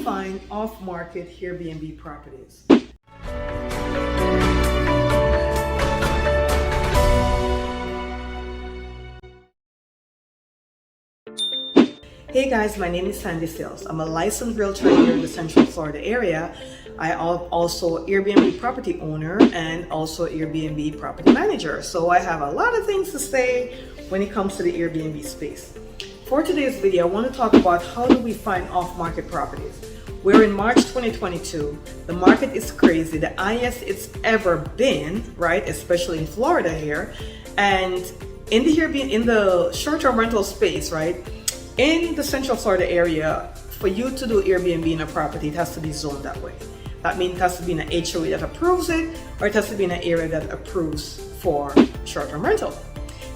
find off-market Airbnb properties? Hey guys, my name is Sills. I'm a licensed realtor here in the Central Florida area. I am also Airbnb property owner and also Airbnb property manager. So I have a lot of things to say when it comes to the Airbnb space. For today's video, I want to talk about how do we find off-market properties. We're in March 2022. The market is crazy, the highest it's ever been, right? Especially in Florida here. And in the short-term rental space, right? In the Central Florida area, for you to do Airbnb in a property, it has to be zoned that way. That means it has to be in an HOA that approves it, or it has to be in an area that approves for short-term rental.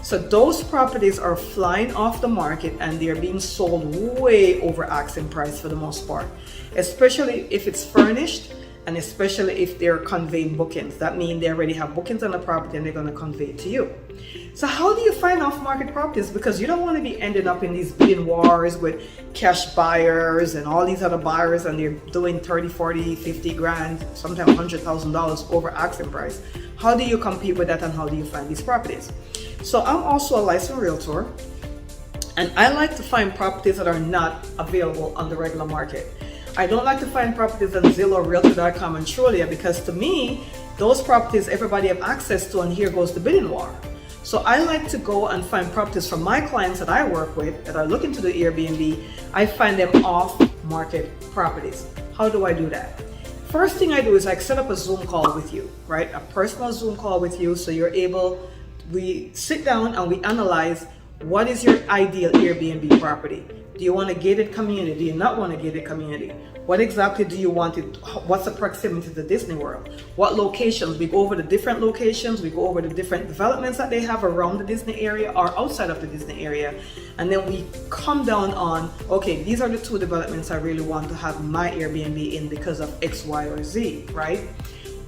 So those properties are flying off the market and they're being sold way over asking price for the most part, especially if it's furnished and especially if they're conveying bookings. That means they already have bookings on the property and they're going to convey it to you. So how do you find off-market properties? Because you don't want to be ending up in these bidding wars with cash buyers and all these other buyers and they're doing 30, 40, 50 grand, sometimes $100,000 over asking price. How do you compete with that and how do you find these properties? So I'm also a licensed realtor and I like to find properties that are not available on the regular market. I don't like to find properties on Zillow, Realtor.com and Trulia because to me, those properties everybody have access to and here goes the bidding war. So I like to go and find properties from my clients that I work with that are looking to do Airbnb. I find them off-market properties. How do I do that? First thing I do is I set up a Zoom call with you, right? A personal Zoom call with you so we sit down and we analyze what is your ideal Airbnb property. Do you want a gated community? Do you not want a gated community? What exactly do you want it? What's the proximity to Disney World? What locations? We go over the different locations. We go over the different developments that they have around the Disney area or outside of the Disney area. And then we come down on, okay, these are the two developments I really want to have my Airbnb in because of X, Y, or Z, right?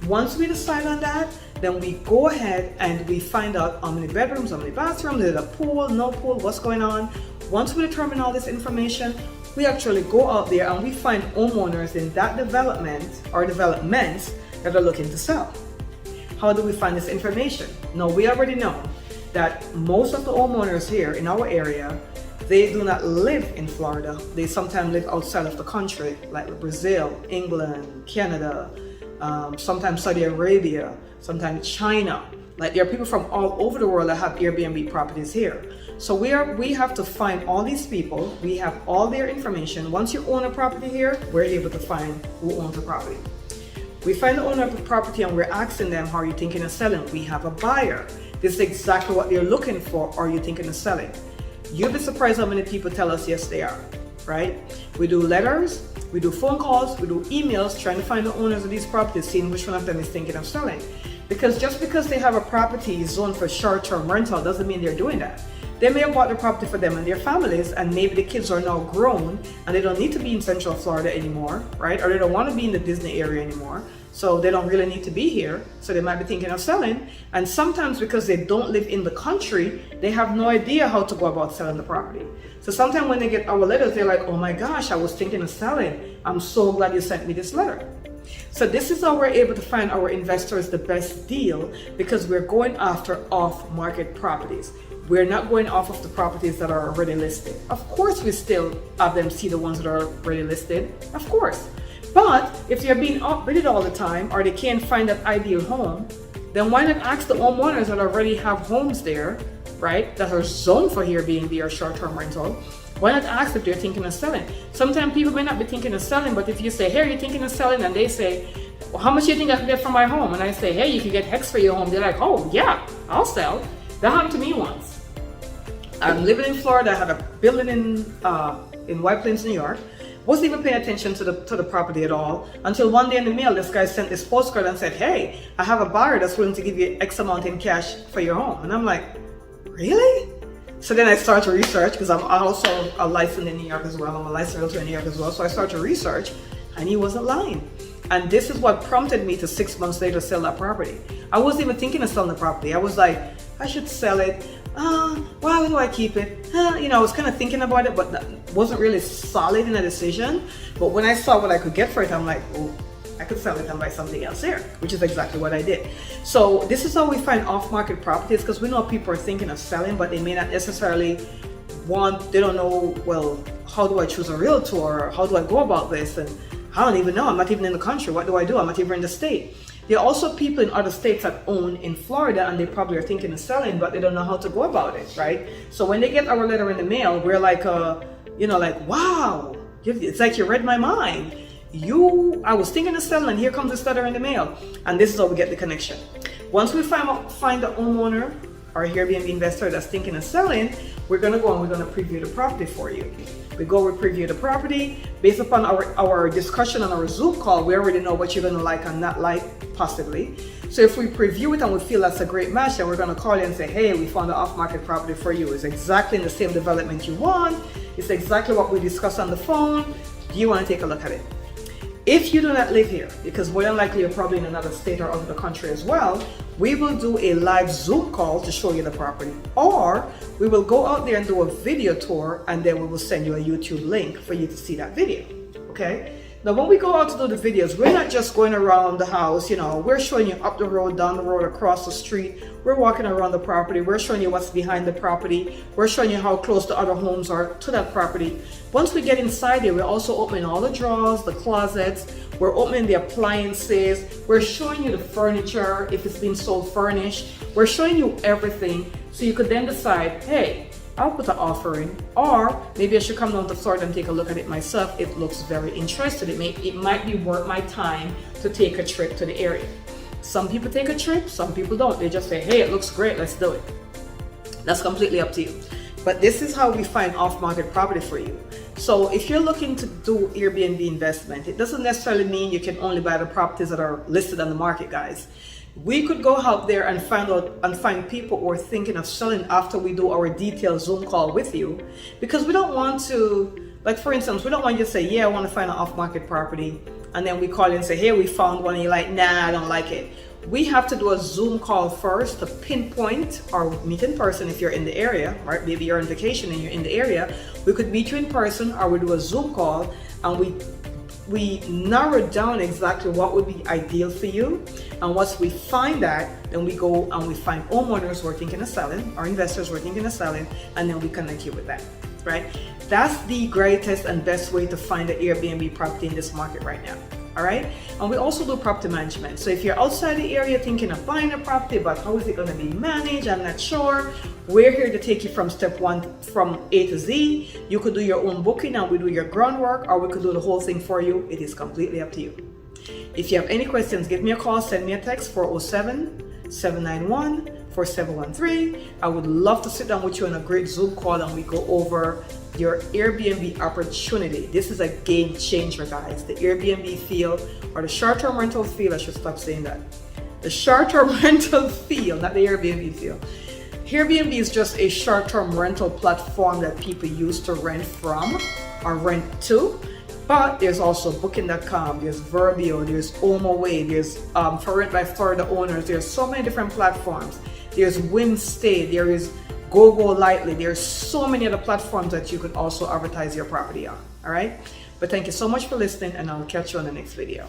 Once we decide on that, then we go ahead and we find out how many bedrooms, how many bathrooms, is it a pool, no pool, what's going on. Once we determine all this information, we actually go out there and we find homeowners in that development or developments that are looking to sell. How do we find this information? Now, we already know that most of the homeowners here in our area, they do not live in Florida. They sometimes live outside of the country, like Brazil, England, Canada, sometimes Saudi Arabia, sometimes China. Like there are people from all over the world that have Airbnb properties here. So we have to find all these people. We have all their information. Once you own a property here, we're able to find who owns the property. We find the owner of the property and we're asking them, how are you thinking of selling? We have a buyer. This is exactly what they're looking for. Are you thinking of selling? You'll be surprised how many people tell us yes they are, right? We do letters, we do phone calls, we do emails trying to find the owners of these properties, seeing which one of them is thinking of selling. Because just because they have a property zoned for short-term rental doesn't mean they're doing that. They may have bought the property for them and their families, and maybe the kids are now grown and they don't need to be in Central Florida anymore, right? Or they don't want to be in the Disney area anymore. So they don't really need to be here. So they might be thinking of selling. And sometimes because they don't live in the country, they have no idea how to go about selling the property. So sometimes when they get our letters, they're like, oh my gosh, I was thinking of selling. I'm so glad you sent me this letter. So this is how we're able to find our investors the best deal because we're going after off-market properties. We're not going off of the properties that are already listed. Of course, we still have them see the ones that are already listed, of course. But if they're being outbidded all the time or they can't find that ideal home, then why not ask the homeowners that already have homes there, right, that are zoned for Airbnb or short-term rental. Why not ask if they're thinking of selling? Sometimes people may not be thinking of selling, but if you say, hey, are you thinking of selling? And they say, well, how much do you think I can get for my home? And I say, hey, you can get X for your home. They're like, oh yeah, I'll sell. That happened to me once. I'm living in Florida. I had a building in White Plains, New York. Wasn't even paying attention to the property at all until one day in the mail, this guy sent this postcard and said, hey, I have a buyer that's willing to give you X amount in cash for your home. And I'm like, really? So then I started to research because I'm also a licensed in New York as well. I'm a licensed realtor in New York as well. So I started to research and he wasn't lying. And this is what prompted me to 6 months later sell that property. I wasn't even thinking of selling the property. I was like, I should sell it. Why do I keep it? I was kind of thinking about it, but wasn't really solid in a decision. But when I saw what I could get for it, I'm like, oh, I could sell it and buy something else here, which is exactly what I did. So this is how we find off-market properties, because we know people are thinking of selling, but they may not necessarily they don't know, well, how do I choose a realtor? Or how do I go about this? And I don't even know. I'm not even in the country. What do I do? I'm not even in the state. There are also people in other states that own in Florida, and they probably are thinking of selling, but they don't know how to go about it, right? So when they get our letter in the mail, we're like, like, wow, it's like you read my mind. I was thinking of selling, and here comes this letter in the mail. And this is how we get the connection. Once we find the homeowner or Airbnb investor that's thinking of selling, we're going to go and we're going to preview the property for you. We preview the property. Based upon our discussion on our Zoom call, we already know what you're going to like and not like, possibly. So if we preview it and we feel that's a great match, then we're going to call you and say, hey, we found the off-market property for you. It's exactly in the same development you want. It's exactly what we discussed on the phone. Do you want to take a look at it? If you do not live here, because more than likely you're probably in another state or out of the country as well, we will do a live Zoom call to show you the property. Or we will go out there and do a video tour, and then we will send you a YouTube link for you to see that video, okay? Now, when we go out to do the videos, we're not just going around the house, we're showing you up the road, down the road, across the street. We're walking around the property. We're showing you what's behind the property. We're showing you how close the other homes are to that property. Once we get inside there, we're also opening all the drawers, the closets. We're opening the appliances. We're showing you the furniture, if it's been sold furnished. We're showing you everything, so you could then decide, hey, I'll put an offer in, or maybe I should come down to Florida and take a look at it myself. It looks very interesting. It might be worth my time to take a trip to the area. Some people take a trip, some people don't. They just say, hey, it looks great, let's do it. That's completely up to you. But this is how we find off-market property for you. So if you're looking to do Airbnb investment, it doesn't necessarily mean you can only buy the properties that are listed on the market, guys. We could go out there and find people who are thinking of selling after we do our detailed Zoom call with you, because we don't want to, like, for instance, we don't want you to say, yeah, I want to find an off-market property, and then we call you and say, hey, we found one, and you're like, nah, I don't like it. We have to do a Zoom call first to pinpoint, or meet in person if you're in the area, right? Maybe you're on vacation and you're in the area. We could meet you in person, or we do a Zoom call, and we narrow down exactly what would be ideal for you. And once we find that, then we go and we find homeowners who are thinking of selling, or investors who are thinking of selling, and then we connect you with that, right? That's the greatest and best way to find an Airbnb property in this market right now. All right. And we also do property management. So if you're outside the area thinking of buying a property, but how is it going to be managed? I'm not sure. We're here to take you from step one, from A to Z. You could do your own booking and we do your groundwork, or we could do the whole thing for you. It is completely up to you. If you have any questions, give me a call, send me a text, 407-791-4713. I would love to sit down with you on a great Zoom call and we go over your Airbnb opportunity. This is a game changer, guys. The Airbnb feel, or the short-term rental feel, I should stop saying that. The short-term rental feel, not the Airbnb feel. Airbnb is just a short-term rental platform that people use to rent from or rent to. But there's also Booking.com, there's Verbio, there's HomeAway, there's For Rent by Florida Owners. There's so many different platforms. There's WinStay, there is Go Lightly. There's so many other platforms that you could also advertise your property on. All right. But thank you so much for listening, and I'll catch you on the next video.